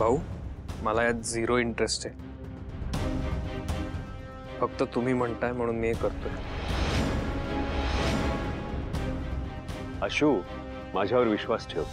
भाऊ, मला यात झिरो इंटरेस्ट आहे। फक्त तुम्ही म्हणताय म्हणून मी हे करतोय। अशू, माझ्यावर विश्वास ठेव।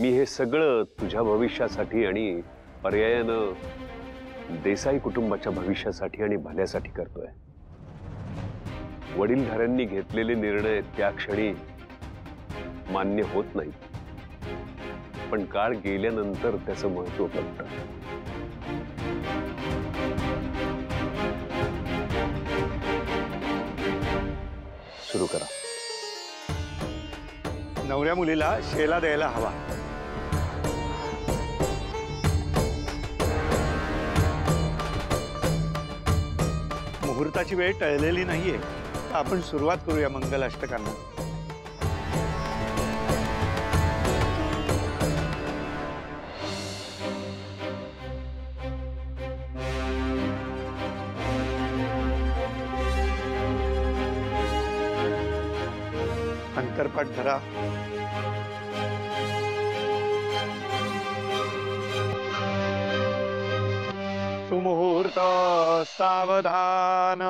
मी हे सगळं तुझ्या भविष्यासाठी आणि पर्यायानं देसाई कुटुंबाच्या भविष्यासाठी आणि भल्यासाठी करतोय। वडीलधाऱ्यांनी घेतलेले निर्णय त्या क्षणी मान्य होत नाही, पण काळ गेल्यानंतर त्याचं महत्त्व कळतं। सुरू करा। नवऱ्या मुलीला शेला द्यायला हवा। मुहूर्ताची वेळ टळलेली नाहीये, आपण सुरुवात करूया मंगल अष्टकांना। अंतरपाठ धरा। सुमुहूर्त सावधान।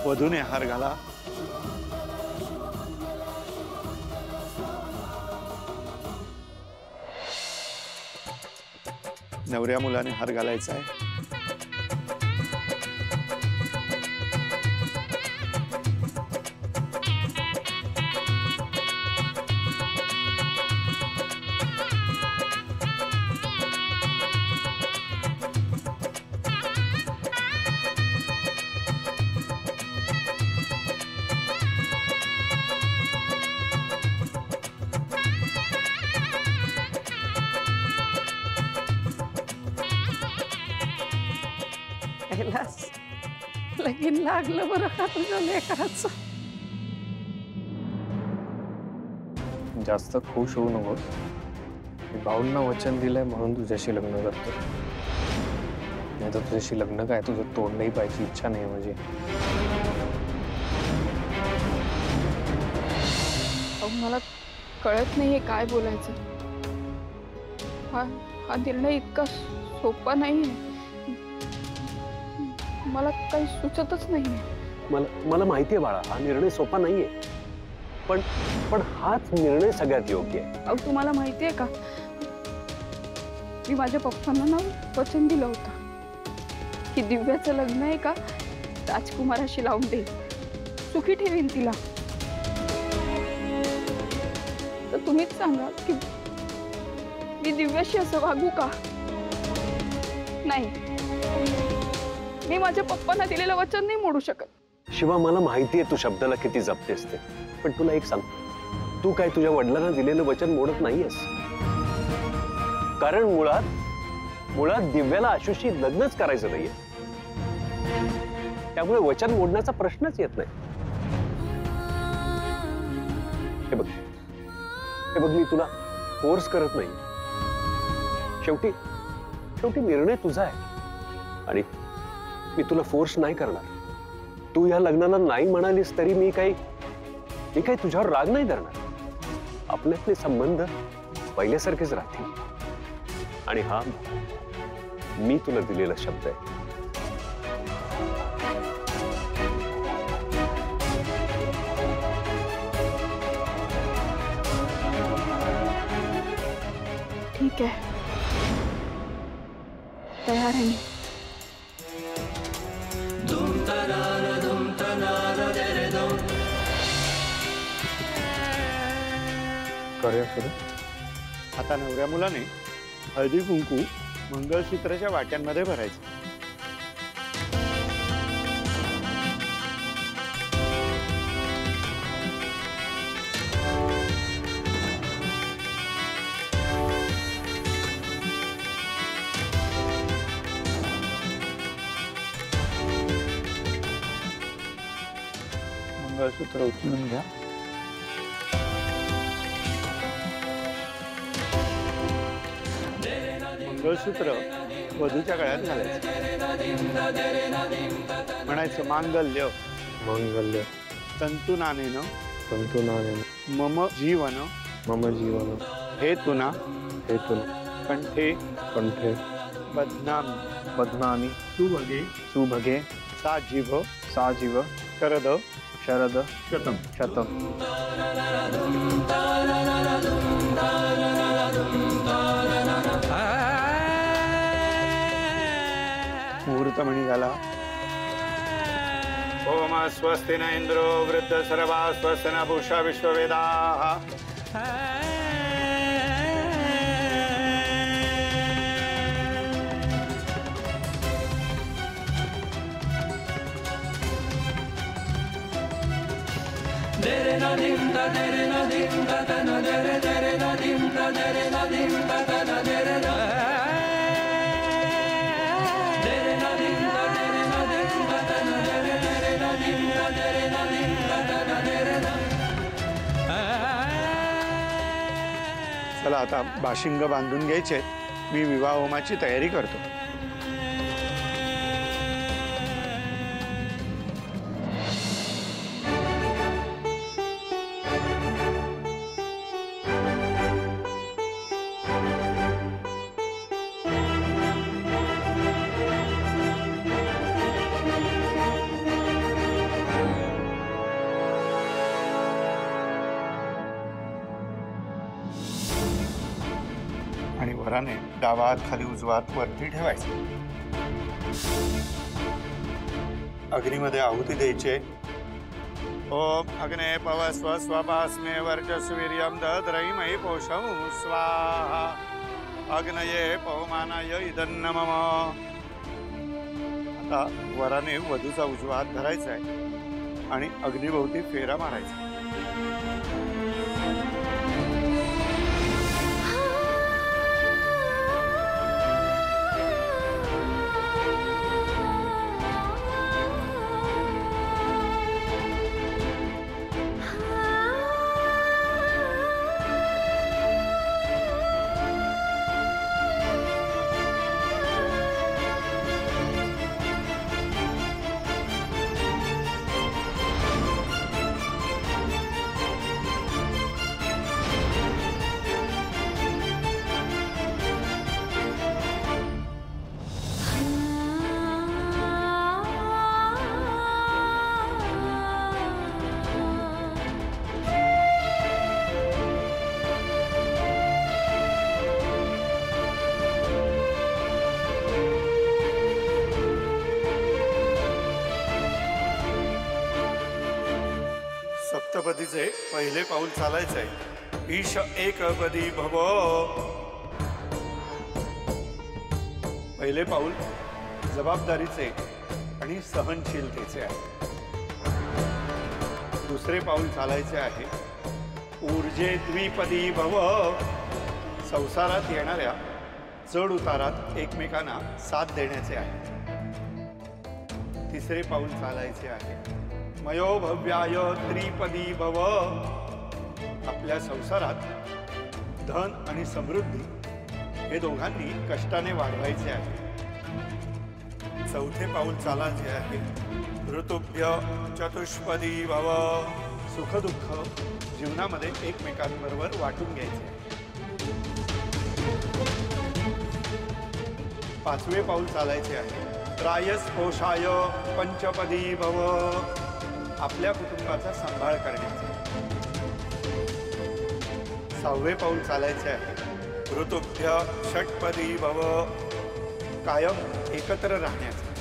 वधूने हार घाला। नवऱ्या मुलाने हार घालायचा आहे। लगीन लागलं बरं का तुझ्या लेकराचं. जास्त खुश होऊ नकोस. मी भाऊंना वचन दिलंय म्हणून तुझ्याशी लग्न करतो. नाही तर तुझ्याशी लग्न काय, तुझं तोंडही पाहायची इच्छा नाही माझी. अहो, मला कळत नाहीये काय बोलायचं. हा निर्णय इतका सोपा नाहीये. मला काही सुचतच नाहीये. मला माहितीये बाळा, हा निर्णय सोपा नाहीये, पण पण हाच निर्णय सगळ्यात योग्य आहे. अहो, तुम्हाला माहितीये का, मी माझ्या पप्पांना ना वचन दिलं होतं की दिव्याचं लग्न आहे का राजकुमाराशी लावून देईल, सुखी ठेवीन तिला. तर तुम्हीच सांगा की मी दिव्याशी असं वागू का? नाही, मी माझ्या पप्पांना दिलेलं वचन नाही मोडू शकत. शिवा, मला माहितीये तू शब्दाला किती जपतेस ते, पण तुला एक सांग, तू काय तुझ्या वडिलांना दिलेलं वचन मोडत नाहीयेस. कारण मुळात दिव्याला आशुशी लग्नच करायचं नाहीये. त्यामुळे वचन मोडण्याचा प्रश्नच येत नाही. हे बघ मी तुला फोर्स करत नाही. शेवटी निर्णय तुझा आहे आणि मी तुला फोर्स नाही करणार. तू या लग्नाला नाही म्हणालीस तरी मी काही तुझ्यावर राग नाही धरणार. आपले संबंध पहिल्यासारखेच राहतील. आणि हा मी तुला दिलेला शब्द आहे. ठीक आहे, तयार आहे मी. करूया सुरू. आता नवऱ्या मुलाने हळदी कुंकू मंगळसूत्राच्या वाट्यांमध्ये भरायचं. मंगळसूत्र उचलून घ्या. मंगळसूत्र वधूच्या गळ्यात घालायचं. म्हणायचं मांगल्य मंगल्य तंतुनानेन मम जीवन हेतुना कंठे बध्नामि सुभगे साजीव शरद शतम. मुहूर्तमणी घाला. ओम स्वस्ति न इंद्रो वृद्ध सर्वा स्वस्ति न पूषा विश्ववेदाः. चला आता बाशिंग बांधून घ्यायचे. मी विवाह होमाची तयारी करतो. आणि वराने डावा हात खाली उजवा हात वरती ठेवायचा. अग्नीमध्ये आहुती द्यायचे. ओम अग्ने पवस्व स्वपास्मे वर्चस्वीर्यं दद्रैमहि पोषं स्वाहा. अग्नये पवमानाय इदन्न मम. आता वराने वधूचा उजवा हात धरायचा आहे आणि अग्निभोवती फेरा मारायचा. सप्तपदीचे पहिले पाऊल चालायचे आहे। ईश एकपदी भव। पहिले पाऊल जबाबदारीचे आणि सहनशीलतेचे आहे। दुसरे पाऊल चालायचे आहे ऊर्जे द्विपदी भव। संसारात येणाऱ्या चढ उतारात एकमेकांना साथ देण्याचे आहे। तिसरे पाऊल चालायचे आहे मयोभव्याय त्रिपदी भव। आपल्या संसारात धन आणि समृद्धी हे दोघांनी कष्टाने वाढवायचे आहे। चौथे पाऊल चालायचे आहे ऋतुभ्य चतुष्पदी भव। सुखदुःख जीवनामध्ये एकमेकांबरोबर वाटून घ्यायचे आहे। पाचवे पाऊल चालायचे आहे त्रायस्पोषाय पंचपदी भव। आपल्या कुटुंबाचा सांभाळ करण्याचे। सहावे पाऊल चालायचे आहे ऋतुभ्य षटपदी भव। कायम एकत्र राहण्याचे।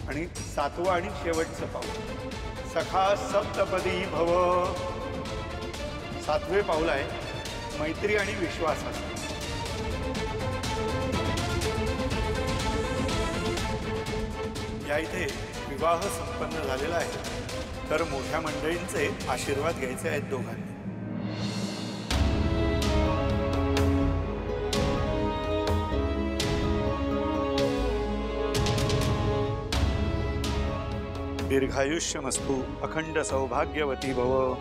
आणि सातवं आणि शेवटचं पाऊल सखा सप्तपदी भव। सातवे पाऊल आहे मैत्री आणि विश्वासाचे। या इथे विवाह संपन्न झालेला आहे तर मोठ्या मंडळींचे आशीर्वाद घ्यायचे आहेत दोघांनी। दीर्घायुष्यमस्तु अखंड सौभाग्यवती भव।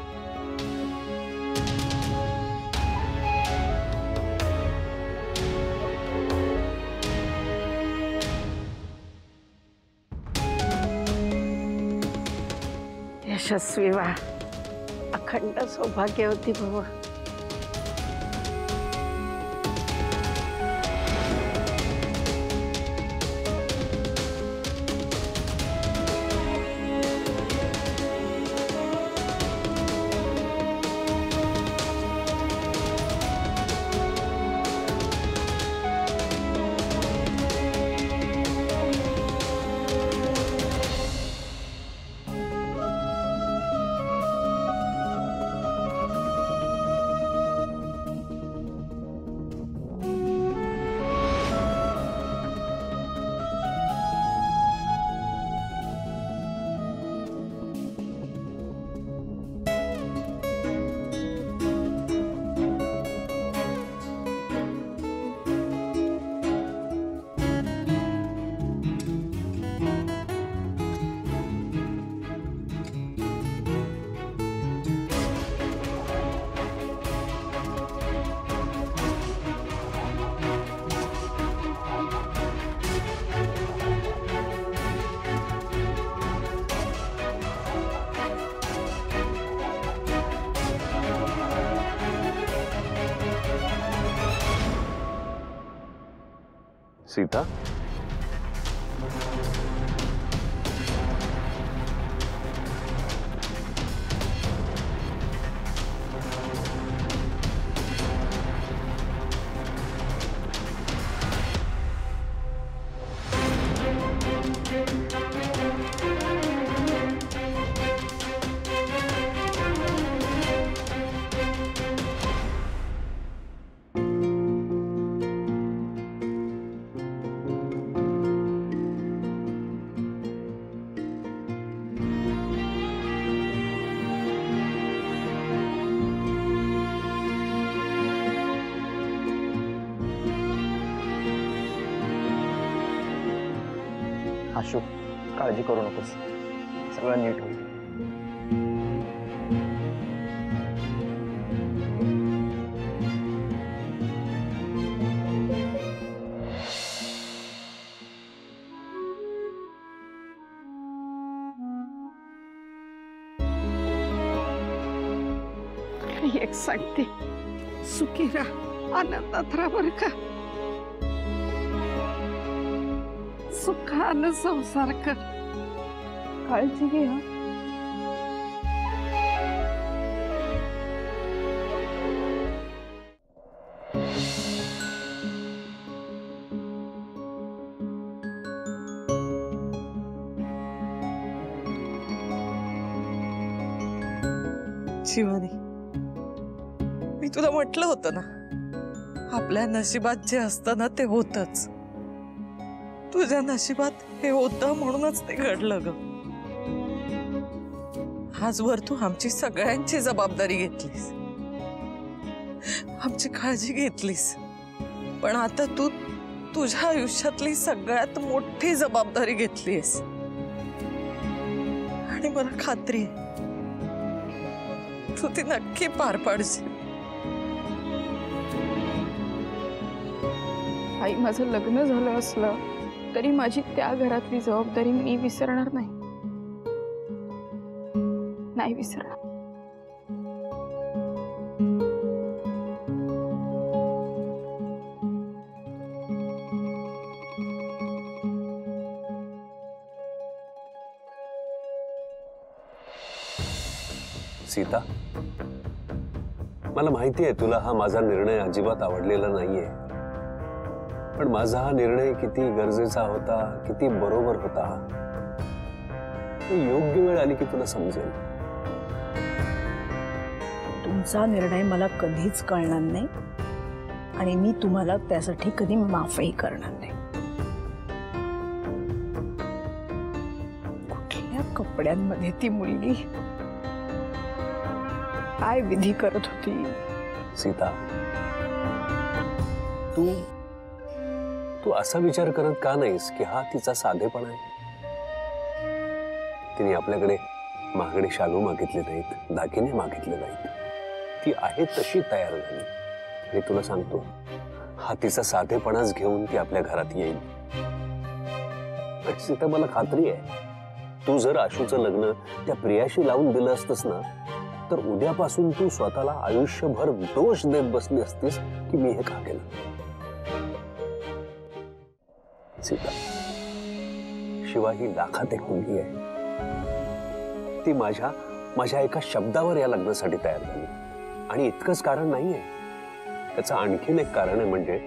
यशस्वी वा अखंड सौभाग्यवती भव। सीता, आशू, काळजी करू नकोस, सगळं नीट होईल। एक सांगते, सुखी राहा, आनंदात राहा बरं का। सुखानं संसार कर, काळजी घे हा। शिवानी, मी तुला म्हटलं होतं ना, आपल्या नशिबात जे असतं ना ते होतच. तुझ्या नशिबात हे होतं म्हणूनच ते घडलं ग. आजवर तू आमची सगळ्यांची जबाबदारी घेतलीस, आमची काळजी घेतलीस, पण आता तू तुझ्या आयुष्यातली सगळ्यात मोठी जबाबदारी घेतलीस. आणि मला खात्री आहे तू ती नक्की पार पाडशील. आई, माझं लग्न झालं असलं तरी माझी त्या घरातली जबाबदारी मी विसरणार नाही, नाही विसरणार. सीता, मला माहिती आहे तुला हा माझा निर्णय अजिबात आवडलेला नाहीये, पण माझा हा निर्णय किती गरजेचा होता, किती बरोबर होता, योग्य वेळ आली की तुला समजेल. तुमचा निर्णय मला कधीच कळणार नाही आणि मी तुम्हाला त्यासाठी कधी माफही करणार नाही. कुठल्या कपड्यांमध्ये ती मुलगी काय विधी करत होती? सीता, तू असा विचार करत का नाहीस की हा तिचा साधेपणा आहे? तिने आपल्याकडे महागडे शालू मागितले नाहीत, दागिने मागितले नाहीत. ती आहे तशी तयार झाली आणि तुला सांगतो, हा तिचा साधेपणाच घेऊन ती आपल्या घरात येईल. सीता, मला खात्री आहे तू जर आशूचं लग्न त्या प्रियाशी लावून दिलं असतंस ना, तर उद्यापासून तू स्वतःला आयुष्यभर दोष देत बसली असतीस की मी हे का केलं. सीता, शिवा ही लाखात एक मुलगी आहे. ती माझ्या एका शब्दावर या लग्नासाठी तयार झाली आणि इतकंच कारण नाहीये. त्याचं आणखीन एक कारण आहे, म्हणजे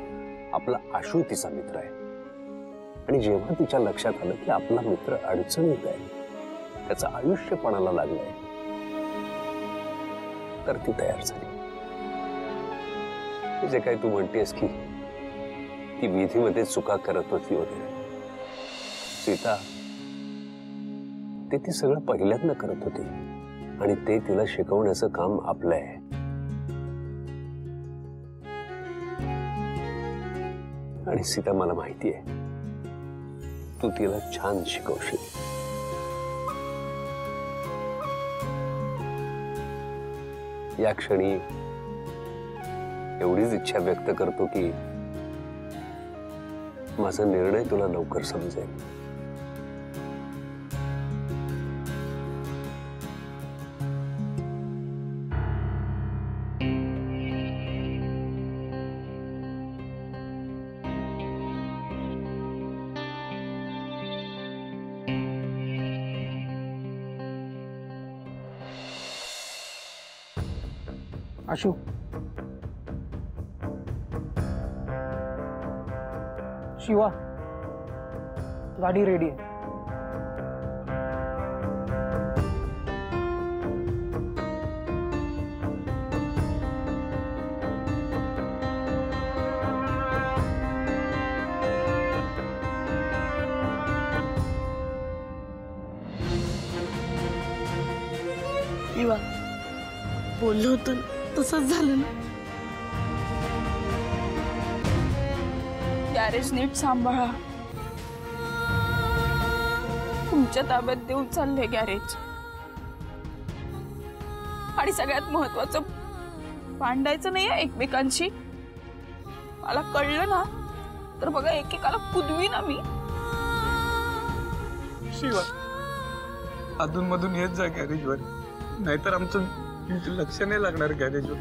आपला आशू तिचा मित्र आहे आणि जेव्हा तिच्या लक्षात आलं की आपला मित्र अडचणीत आहे, त्याचं आयुष्य पणाला लागलंय, तर ती तयार झाली. जे काही तू म्हणतेस की ती विधीमध्ये चुका करत होती वगैरे, सीता, ती सगळं पहिल्यांदा करत होती आणि ते तिला शिकवण्याचं काम आपलं आहे. आणि सीता, मला माहिती आहे तू तिला छान शिकवशील. या क्षणी एवढीच इच्छा व्यक्त करतो की माझा निर्णय तुला लवकर समजेल. आशू, शिवा, गाडी रेडी आहे. शिवा, बोललो होतं तसंच झालं ना. गॅरेज नीट सांभाळा, तुमच्या ताब्यात देऊन चालले गॅरेज. आणि सगळ्यात महत्वाचं, भांडायचं नाहीये एकमेकांशी. मला कळलं ना तर बघा एकेकाला कुदवी ना मी. शिवा, अधून मधून येत जा गॅरेजवर, नाहीतर आमचं लक्ष नाही लागणार गॅरेजवर.